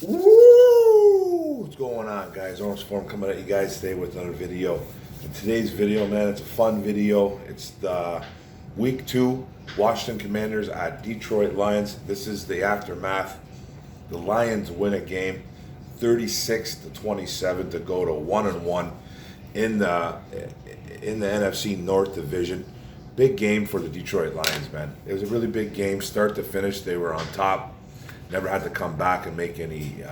Woo! What's going on, guys? Orange Form coming at you guys today with another video. In today's video, man, it's a fun video. It's the week 2 Washington Commanders at Detroit Lions. This is the aftermath. The Lions win a game 36-27 to go to 1-1 in the NFC North Division. Big game for the Detroit Lions, man. It was a really big game, start to finish. They were on top. Never had to come back and make any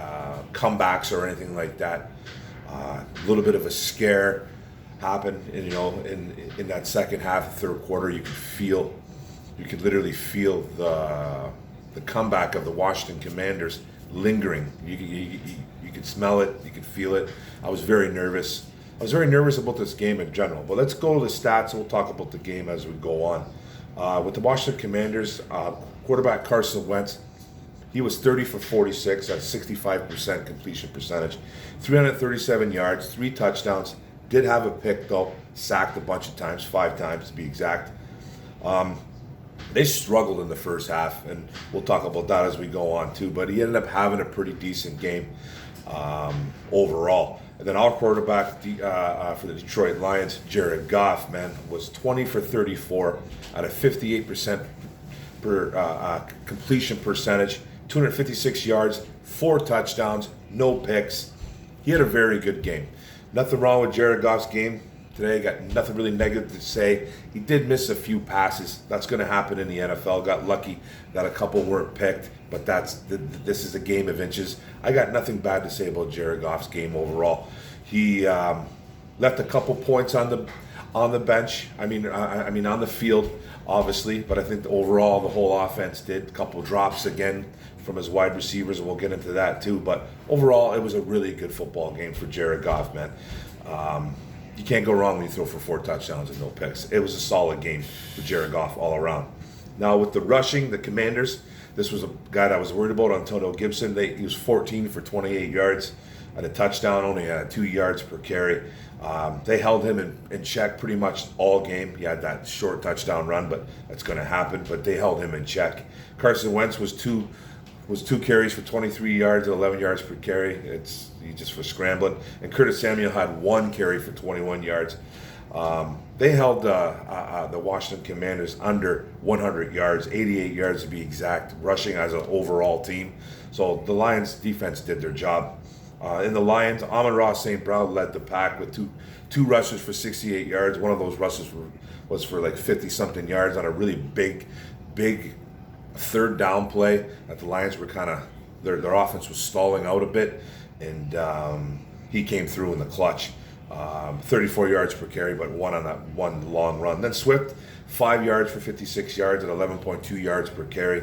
comebacks or anything like that. A little bit of a scare happened, and, in that second half, the third quarter. You could literally feel the comeback of the Washington Commanders lingering. You could smell it, you could feel it. I was very nervous. I was very nervous about this game in general. But let's go to the stats, and we'll talk about the game as we go on. With the Washington Commanders, quarterback Carson Wentz, he was 30 for 46 at 65% completion percentage, 337 yards, 3 touchdowns. Did have a pick though, sacked a bunch of times, 5 times to be exact. They struggled in the first half, and we'll talk about that as we go on too. But he ended up having a pretty decent game overall. And then our quarterback for the Detroit Lions, Jared Goff, man, was 20 for 34 at a 58% completion percentage, 256 yards, 4 touchdowns, no picks. He had a very good game. Nothing wrong with Jared Goff's game today. Got nothing really negative to say. He did miss a few passes. That's going to happen in the NFL. Got lucky that a couple weren't picked, but this is a game of inches. I got nothing bad to say about Jared Goff's game overall. He left a couple points on the bench. I mean on the field, obviously, but I think overall the whole offense did. A couple drops again from his wide receivers, and we'll get into that too. But overall, it was a really good football game for Jared Goff, man. You can't go wrong when you throw for 4 touchdowns and no picks. It was a solid game for Jared Goff all around. Now with the rushing, the Commanders, this was a guy that I was worried about, Antonio Gibson. He was 14 for 28 yards at a touchdown, only had 2 yards per carry. They held him in check pretty much all game. He had that short touchdown run, but that's going to happen. But they held him in check. Carson Wentz was two carries for 23 yards and 11 yards per carry. He just was scrambling. And Curtis Samuel had 1 carry for 21 yards. They held the Washington Commanders under 100 yards, 88 yards to be exact, rushing as an overall team. So the Lions defense did their job. In the Lions, Amon-Ra St. Brown led the pack with two rushes for 68 yards. One of those rushes was for like 50-something yards on a really big third down play that the Lions were kind of, their offense was stalling out a bit, and he came through in the clutch. 34 yards per carry, but 1 on that one long run. Then Swift, 5 yards for 56 yards at 11.2 yards per carry.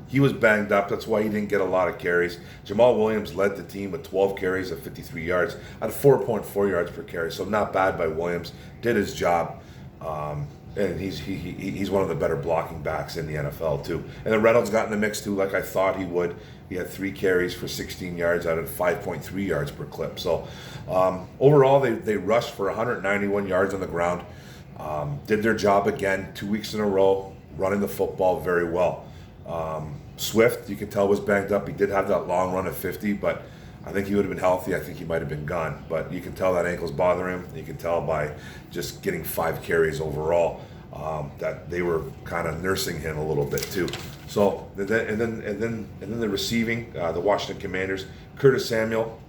He was banged up. That's why he didn't get a lot of carries. Jamal Williams led the team with 12 carries at 53 yards at 4.4 yards per carry. So not bad by Williams. Did his job. And he's one of the better blocking backs in the NFL too. And then Reynolds got in the mix too, like I thought he would. He had 3 carries for 16 yards out of 5.3 yards per clip. So overall, they rushed for 191 yards on the ground. Did their job again 2 weeks in a row, running the football very well. Swift, you could tell, was banged up. He did have that long run of 50, but I think he would have been healthy. I think he might have been gone. But you can tell that ankle's bothering him. You can tell by just getting 5 carries overall that they were kind of nursing him a little bit too. So and then the receiving, the Washington Commanders, Curtis Samuel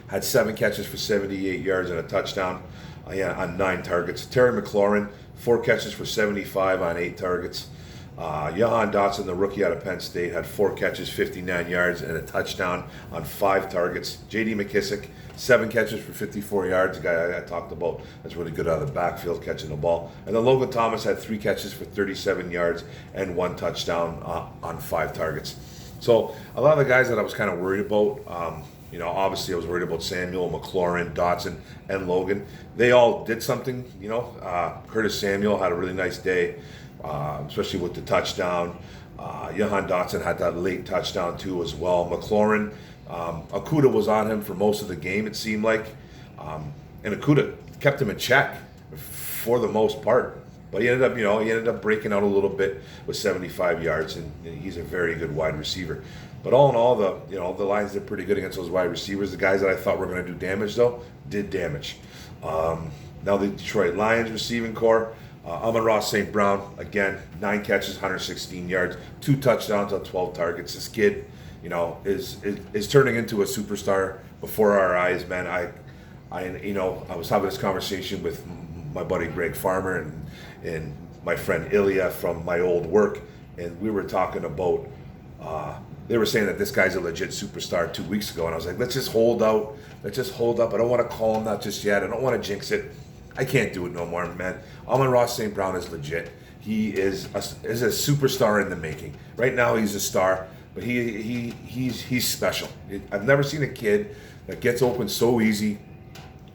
had 7 catches for 78 yards and a touchdown on 9 targets. Terry McLaurin, 4 catches for 75 on 8 targets. Jahan Dotson, the rookie out of Penn State, had 4 catches, 59 yards, and a touchdown on 5 targets. J.D. McKissick, 7 catches for 54 yards, the guy I talked about that's really good out of the backfield catching the ball. And then Logan Thomas had 3 catches for 37 yards and 1 touchdown on 5 targets. So a lot of the guys that I was kind of worried about, obviously I was worried about Samuel, McLaurin, Dotson, and Logan. They all did something, Curtis Samuel had a really nice day. Especially with the touchdown. Jahan Dotson had that late touchdown too as well. McLaurin, Okudah was on him for most of the game, it seemed like. And Okudah kept him in check for the most part. But he ended up breaking out a little bit with 75 yards, and he's a very good wide receiver. But all in all, the Lions did pretty good against those wide receivers. The guys that I thought were going to do damage, though, did damage. Now the Detroit Lions receiving core, Amon-Ra St. Brown, again, 9 catches, 116 yards, 2 touchdowns on 12 targets. This kid, is turning into a superstar before our eyes, man. I was having this conversation with my buddy Greg Farmer and my friend Ilya from my old work, and we were talking about, they were saying that this guy's a legit superstar 2 weeks ago, and I was like, let's just hold up. I don't want to call him that just yet. I don't want to jinx it. I can't do it no more, man. Amon-Ra St. Brown is legit. He is a superstar in the making. Right now, he's a star, but he's special. I've never seen a kid that gets open so easy,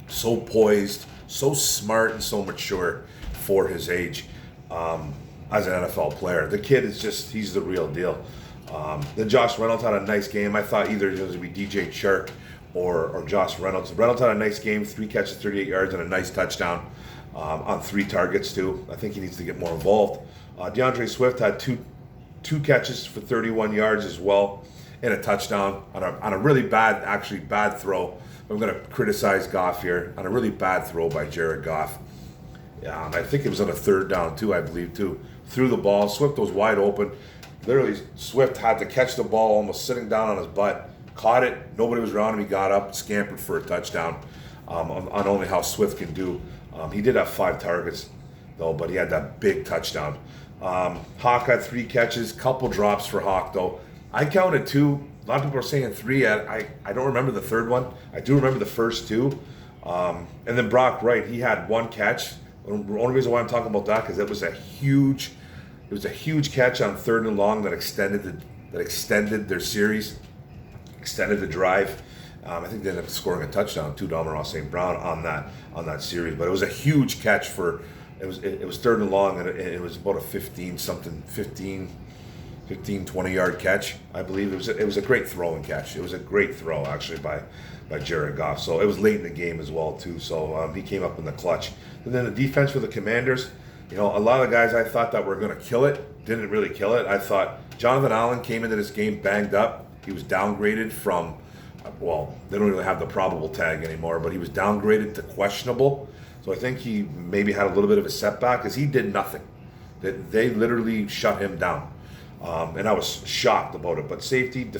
so poised, so smart, and so mature for his age as an NFL player. The kid he's the real deal. Then Josh Reynolds had a nice game. I thought either it was going to be DJ Chark or Josh Reynolds. Reynolds had a nice game, 3 catches, 38 yards, and a nice touchdown on 3 targets too. I think he needs to get more involved. DeAndre Swift had two catches for 31 yards as well, and a touchdown on a really bad throw. I'm going to criticize Goff here on a really bad throw by Jared Goff. I think it was on a 3rd down too, I believe too. Threw the ball. Swift was wide open. Literally, Swift had to catch the ball almost sitting down on his butt. Caught it. Nobody was around him. He got up, scampered for a touchdown on only how Swift can do. He did have 5 targets, though, but he had that big touchdown. Hawk had 3 catches, couple drops for Hawk, though. I counted 2. A lot of people are saying 3. I don't remember the 3rd one. I do remember the first 2. And then Brock Wright, he had 1 catch. The only reason why I'm talking about that because it was a huge catch on 3rd and long that extended their series, extended the drive. I think they ended up scoring a touchdown to Amon-Ra St. Brown on that series. But it was a huge catch for it was 3rd and long, and it was about a 15, 20 yard catch, I believe. It was a great throw and catch. It was a great throw actually by Jared Goff. So it was late in the game as well too. So he came up in the clutch. And then the defense for the Commanders, a lot of the guys I thought that were going to kill it didn't really kill it. I thought Jonathan Allen came into this game banged up. He was downgraded from, they don't really have the probable tag anymore, but he was downgraded to questionable. So I think he maybe had a little bit of a setback because he did nothing. They literally shut him down. And I was shocked about it. But safety,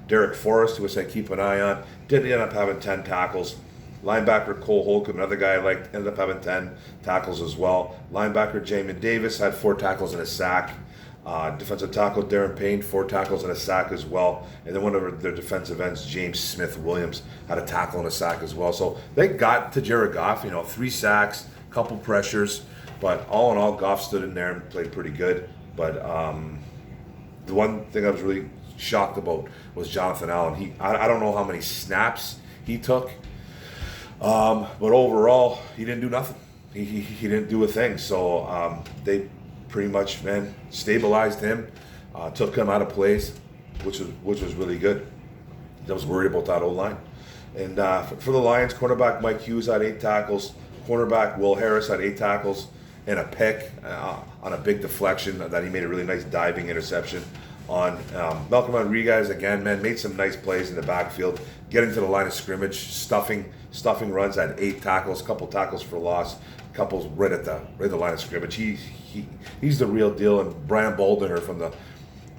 Derek Forrest, who I said keep an eye on, did end up having 10 tackles. Linebacker Cole Holcomb, another guy I liked, ended up having 10 tackles as well. Linebacker Jamin Davis had 4 tackles and a sack. Defensive tackle Darren Payne, 4 tackles and a sack as well. And then one of their defensive ends, James Smith-Williams, had a tackle and a sack as well. So they got to Jared Goff, 3 sacks, couple pressures. But all in all, Goff stood in there and played pretty good. But the one thing I was really shocked about was Jonathan Allen. I don't know how many snaps he took. But overall, he didn't do nothing. He didn't do a thing. So they pretty much, stabilized him, took him out of plays, which was really good. I was worried about that O-line. And for the Lions, cornerback Mike Hughes had 8 tackles. Cornerback Will Harris had 8 tackles and a pick on a big deflection that he made a really nice diving interception on. Malcolm Rodriguez, again, made some nice plays in the backfield, getting to the line of scrimmage, stuffing runs, had 8 tackles, a couple tackles for loss, couples right at the line of scrimmage. He's the real deal. And Brian Baldinger from the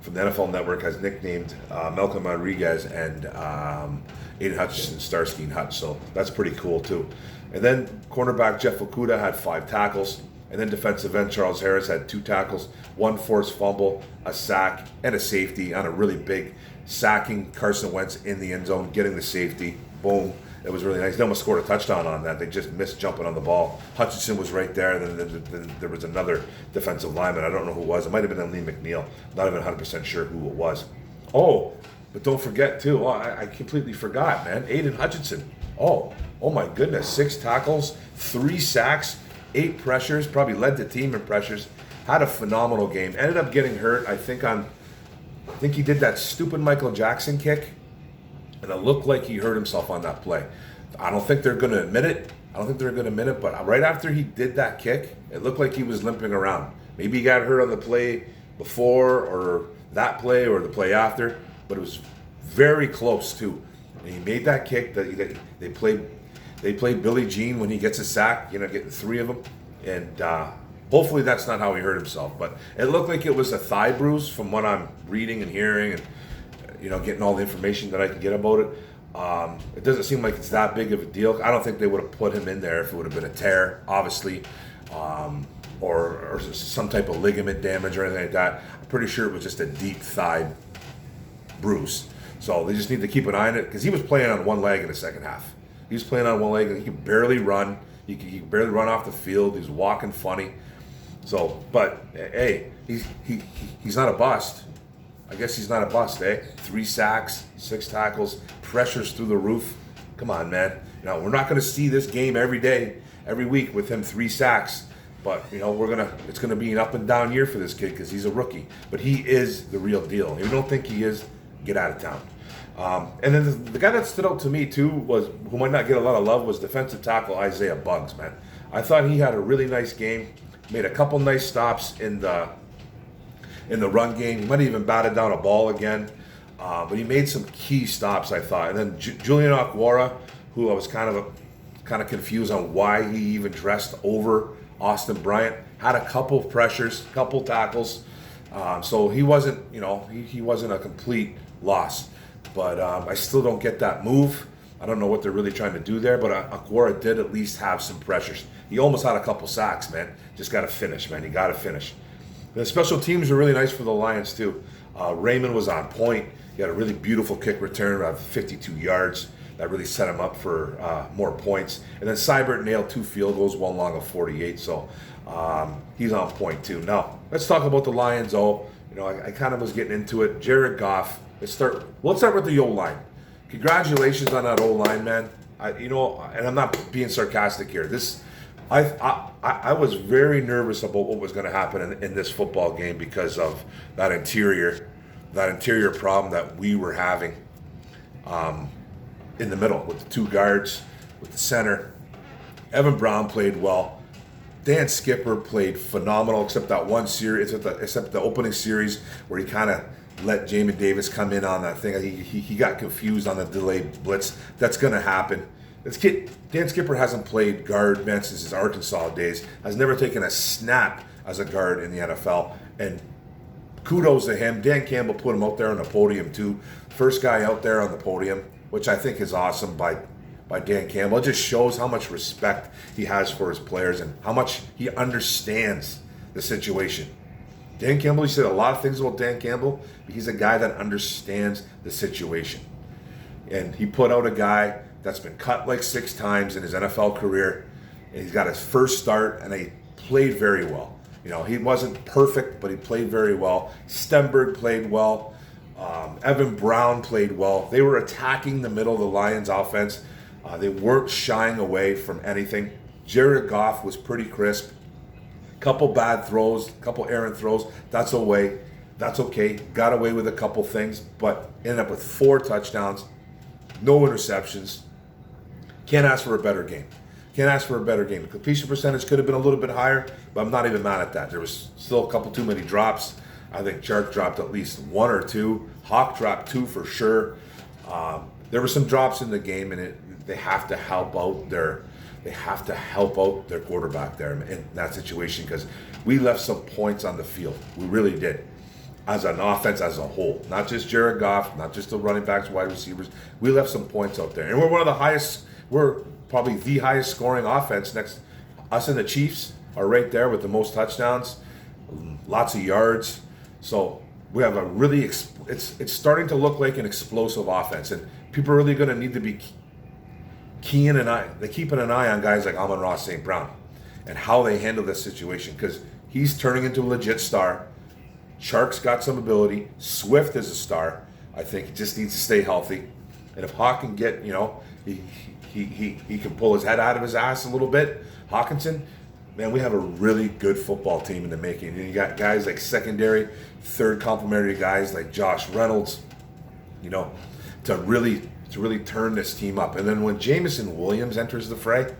NFL Network has nicknamed Malcolm Rodriguez and Aiden Hutchinson Starsky and Hutch. So that's pretty cool too. And then cornerback Jeff Okudah had 5 tackles. And then defensive end Charles Harris had 2 tackles, 1 forced fumble, a sack, and a safety on a really big sacking Carson Wentz in the end zone, getting the safety. Boom. It was really nice. They almost scored a touchdown on that. They just missed jumping on the ball. Hutchinson was right there. And then there was another defensive lineman. I don't know who it was. It might have been Lee McNeil. Not even 100% sure who it was. Oh, but don't forget, too. I completely forgot, man. Aiden Hutchinson. Oh my goodness. 6 tackles, 3 sacks, 8 pressures. Probably led the team in pressures. Had a phenomenal game. Ended up getting hurt, I think he did that stupid Michael Jackson kick. And it looked like he hurt himself on that play. I don't think they're going to admit it, I don't think they're going to min it, but right after he did that kick, it looked like he was limping around. Maybe he got hurt on the play before or that play or the play after, but it was very close too. And he made that kick. That they played Billie Jean when he gets a sack, getting 3 of them. And hopefully that's not how he hurt himself. But it looked like it was a thigh bruise from what I'm reading and hearing and, getting all the information that I can get about it. It doesn't seem like it's that big of a deal. I don't think they would have put him in there if it would have been a tear, obviously, or some type of ligament damage or anything like that. I'm pretty sure it was just a deep thigh bruise. So they just need to keep an eye on it because he was playing on one leg in the second half. He was playing on one leg and he could barely run. He could barely run off the field. He was walking funny. So, but hey, he's not a bust. I guess he's not a bust, eh? 3 sacks, 6 tackles, pressures through the roof. Come on, man. We're not going to see this game every day, every week with him 3 sacks. But it's gonna be an up and down year for this kid because he's a rookie. But he is the real deal. If you don't think he is, get out of town. And then the guy that stood out to me too who might not get a lot of love was defensive tackle Isaiah Buggs. Man, I thought he had a really nice game. Made a couple nice stops in the run game. He might have even batted down a ball again. But he made some key stops, I thought. And then Julian Okwara, who I was kind of confused on why he even dressed over Austin Bryant, had a couple of pressures, couple tackles. So he wasn't, he wasn't a complete loss. But I still don't get that move. I don't know what they're really trying to do there, but Okwara did at least have some pressures. He almost had a couple sacks, man. Just got to finish, man. You got to finish. The special teams were really nice for the Lions, too. Raymond was on point. He had a really beautiful kick return, around 52 yards. That really set him up for more points. And then Seibert nailed 2 field goals, one long of 48. So he's on point, too. Now, let's talk about the Lions, though. I kind of was getting into it. Jared Goff. Let's start with the O-line. Congratulations on that O-line, man. And I'm not being sarcastic here. I was very nervous about what was going to happen in this football game because of that interior problem that we were having in the middle with the 2 guards, with the center. Evan Brown played well. Dan Skipper played phenomenal, except that one series, except the opening series where he kind of let Jamin Davis come in on that thing. He got confused on the delayed blitz. That's going to happen. Dan Skipper hasn't played guard, man, since his Arkansas days. Has never taken a snap as a guard in the NFL. And kudos to him. Dan Campbell put him out there on the podium too. First guy out there on the podium, which I think is awesome by Dan Campbell. It just shows how much respect he has for his players and how much he understands the situation. Dan Campbell, you said a lot of things about Dan Campbell, but he's a guy that understands the situation. And he put out a guy that's been cut like 6 times in his NFL career. And he's got his first start, and he played very well. He wasn't perfect, but he played very well. Stenberg played well. Evan Brown played well. They were attacking the middle of the Lions offense. They weren't shying away from anything. Jared Goff was pretty crisp. Couple bad throws, couple errant throws. That's okay. Got away with a couple things, but ended up with 4 touchdowns, no interceptions. Can't ask for a better game. The completion percentage could have been a little bit higher, but I'm not even mad at that. There was still a couple too many drops. I think Chark dropped at least 1 or 2. Hawk dropped 2 for sure. There were some drops in the game, and they have to help out their quarterback there in that situation because we left some points on the field. We really did. As an offense as a whole. Not just Jared Goff, not just the running backs, wide receivers. We left some points out there. And we're probably the highest scoring offense. Next, us and the Chiefs are right there with the most touchdowns, lots of yards. So we have a really, it's starting to look like an explosive offense. And people are really going to need to be keeping an eye on guys like Amon-Ra St. Brown and how they handle this situation because he's turning into a legit star. Chark's got some ability. Swift is a star. I think he just needs to stay healthy. And if Hawk can get, he can pull his head out of his ass a little bit. Hutchinson, man, we have a really good football team in the making. And you got guys like secondary, third complementary guys like Josh Reynolds, to really turn this team up. And then when Jameson Williams enters the fray,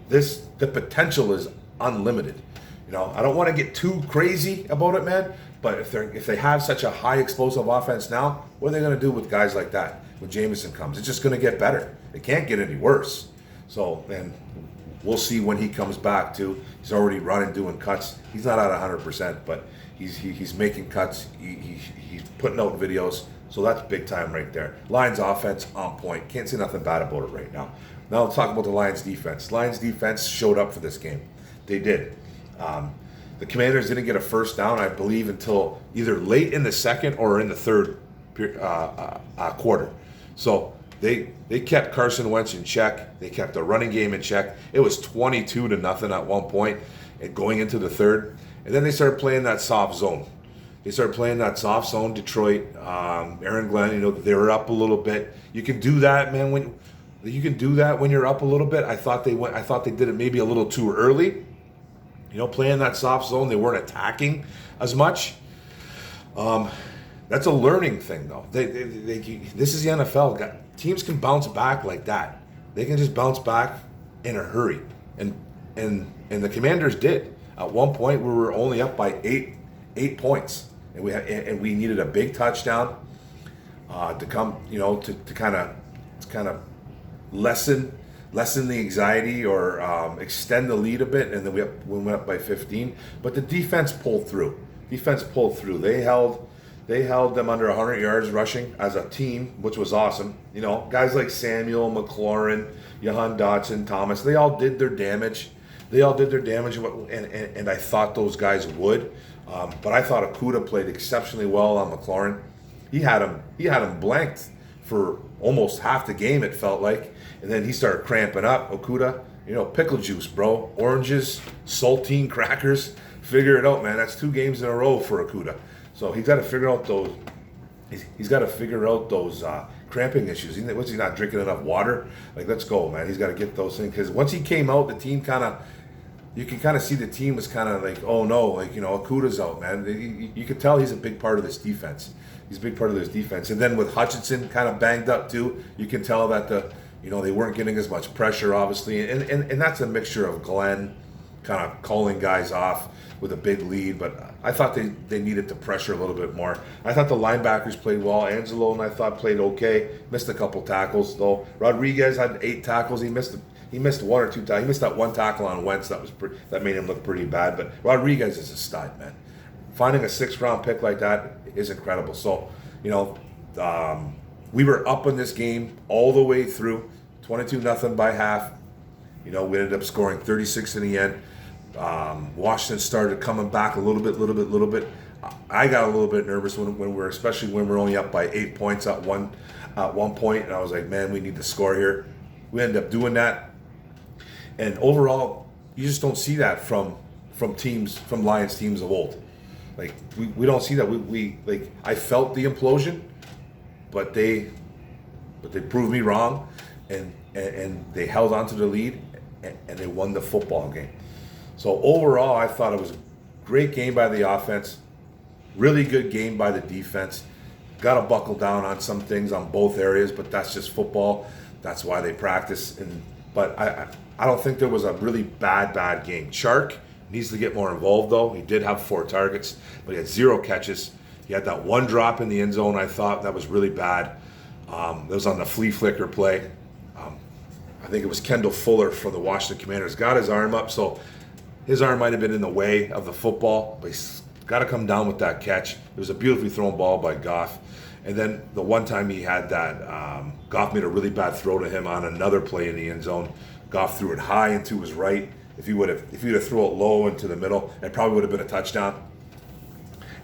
the potential is unlimited. I don't want to get too crazy about it, man. But if they have such a high explosive offense now, what are they going to do with guys like that when Jameson comes? It's just going to get better. It can't get any worse. So, and we'll see when he comes back too. He's already running, doing cuts. He's not at 100%, but he's making cuts. He's putting out videos. So that's big time right there. Lions offense on point. Can't say nothing bad about it right now. Now let's talk about the Lions defense. Lions defense showed up for this game. They did. The Commanders didn't get a first down, I believe, until either late in the second or in the third quarter. So they kept Carson Wentz in check. They kept the running game in check. It was 22-0 at one point going into the third. And then they started playing that soft zone. Detroit, Aaron Glenn, they were up a little bit. You can do that, man. When you're up a little bit. I thought they did it maybe a little too early. Playing that soft zone, they weren't attacking as much. That's a learning thing, though. This is the NFL. Teams can bounce back like that. They can just bounce back in a hurry, and the Commanders did. At one point, we were only up by eight points, and we needed a big touchdown to come, to kind of lessen the anxiety or extend the lead a bit, and then we went up by 15. But the defense pulled through. They held them under 100 yards rushing as a team, which was awesome. Guys like Samuel, McLaurin, Jahan Dotson, Thomas, they all did their damage. And I thought those guys would. But I thought Okudah played exceptionally well on McLaurin. He had him blanked for almost half the game, it felt like. And then he started cramping up. Okudah, pickle juice, bro. Oranges, saltine crackers. Figure it out, man. That's 2 games in a row for Okudah. So he's got to figure out those. He's got to figure out those cramping issues. What's he not drinking enough water? Let's go, man. He's got to get those things, because once he came out, the team you can kind of see the team was kind of like, oh no, Okudah's out, man. You could tell he's a big part of this defense. And then with Hutchinson kind of banged up too, you can tell that they weren't getting as much pressure, obviously, and that's a mixture of Glenn kind of calling guys off with a big lead, but I thought they needed to pressure a little bit more. I thought the linebackers played well. Angelo, and I thought, played okay. Missed a couple tackles though. Rodriguez had 8 tackles. He missed 1 or 2 tackles. He missed that 1 tackle on Wentz that made him look pretty bad. But Rodriguez is a stud, man. Finding a 6th-round pick like that is incredible. So, we were up in this game all the way through, 22-0 by half. We ended up scoring 36 in the end. Washington started coming back a little bit. I got a little bit nervous especially when we're only up by 8 points at one point, and I was like, man, we need to score here. We ended up doing that, and overall, you just don't see that from Lions teams of old. We don't see that. We I felt the implosion, but they proved me wrong, and they held on to the lead, and they won the football game. So overall, I thought it was a great game by the offense, really good game by the defense. Got to buckle down on some things on both areas, but that's just football. That's why they practice. But I don't think there was a really bad game. Chark needs to get more involved, though. He did have 4 targets, but he had 0 catches. He had that 1 drop in the end zone. I thought that was really bad. That was on the flea flicker play. I think it was Kendall Fuller for the Washington Commanders. Got his arm up, so his arm might have been in the way of the football, but he's got to come down with that catch. It was a beautifully thrown ball by Goff. And then the one time he had that, Goff made a really bad throw to him on another play in the end zone. Goff threw it high and to his right. If he would have thrown it low into the middle, it probably would have been a touchdown.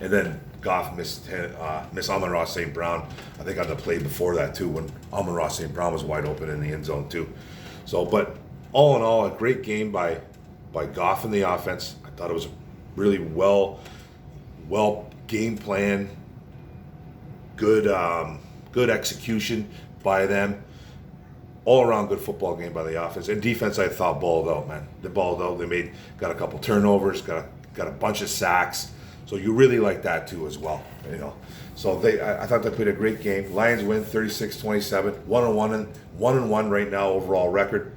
And then Goff missed Amon-Ra St. Brown, I think, on the play before that too, when Amon-Ra St. Brown was wide open in the end zone too. So, but all in all, a great game by Goff in the offense. I thought it was really well game plan, good execution by them. All around good football game by the offense. And defense, I thought, balled out, man. They balled out. They got a couple turnovers, got a bunch of sacks. So you really like that too as well, So I thought they played a great game. Lions win 36-27, 1-1 right now overall record.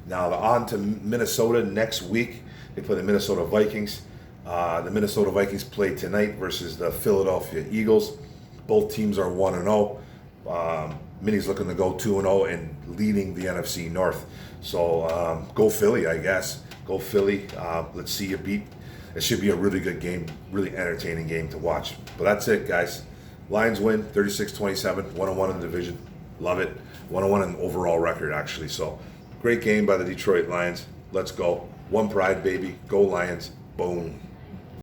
Now on to Minnesota next week. They play the Minnesota Vikings. The Minnesota Vikings play tonight versus the Philadelphia Eagles. Both teams are 1-0. Minnie's looking to go 2-0 and leading the NFC North. So go Philly, I guess. Go Philly. Let's see you beat. It should be a really good game, really entertaining game to watch. But that's it, guys. Lions win 36-27, 1-1 in the division. Love it. 1-1 in overall record, actually. So great game by the Detroit Lions. Let's go. One pride, baby. Go Lions. Boom.